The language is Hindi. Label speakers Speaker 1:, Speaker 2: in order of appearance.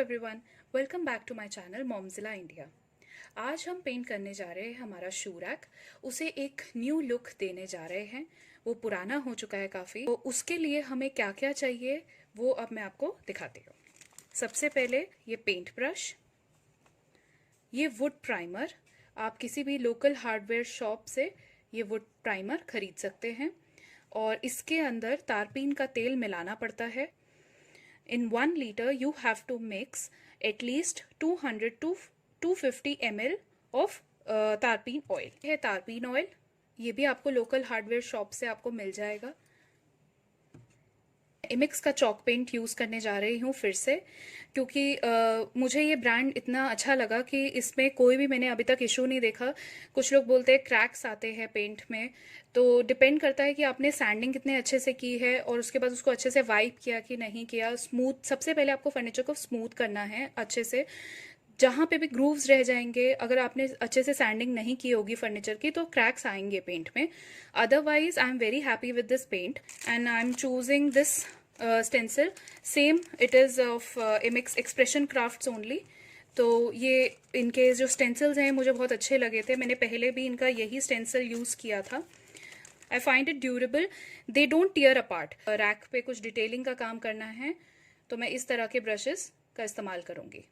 Speaker 1: Everyone, welcome back to my channel Momzilla India. आज हम पेंट करने जा रहे हैं हमारा शू रैक। उसे एक न्यू लुक देने जा रहे हैं। वो पुराना हो चुका है काफ़ी, तो उसके लिए हमें क्या क्या चाहिए वो अब मैं आपको दिखाती हूँ। सबसे पहले ये पेंट ब्रश, ये वुड प्राइमर। आप किसी भी लोकल हार्डवेयर शॉप से ये वुड प्राइमर खरीद सकते हैं और इसके अंदर तारपीन का तेल मिलाना पड़ता है। In 1 liter, you have to mix at least 200 to 250 ml of तारपीन ऑयल। है तारपीन ऑयल, ये भी आपको लोकल हार्डवेयर शॉप से आपको मिल जाएगा। इमिक्स का चॉक पेंट यूज़ करने जा रही हूँ फिर से, क्योंकि मुझे ये ब्रांड इतना अच्छा लगा कि इसमें कोई भी मैंने अभी तक इशू नहीं देखा। कुछ लोग बोलते हैं क्रैक्स आते हैं पेंट में, तो डिपेंड करता है कि आपने सैंडिंग कितने अच्छे से की है और उसके बाद उसको अच्छे से वाइप किया कि नहीं किया। स्मूथ, सबसे पहले आपको फर्नीचर को स्मूथ करना है अच्छे से। जहाँ पे भी ग्रूव्स रह जाएंगे, अगर आपने अच्छे से सैंडिंग नहीं की होगी फर्नीचर की, तो क्रैक्स आएंगे पेंट में। Otherwise I am very happy with this paint and I am choosing this stencil. Same it is of Imix expression crafts only. तो ये इनके जो स्टेंसिल्स हैं मुझे बहुत अच्छे लगे थे। मैंने पहले भी इनका यही स्टेंसिल यूज़ किया था। I find it durable, they don't tear apart. Rack पे कुछ डिटेलिंग का काम करना है तो मैं इस तरह के ब्रशेस का इस्तेमाल करूँगी।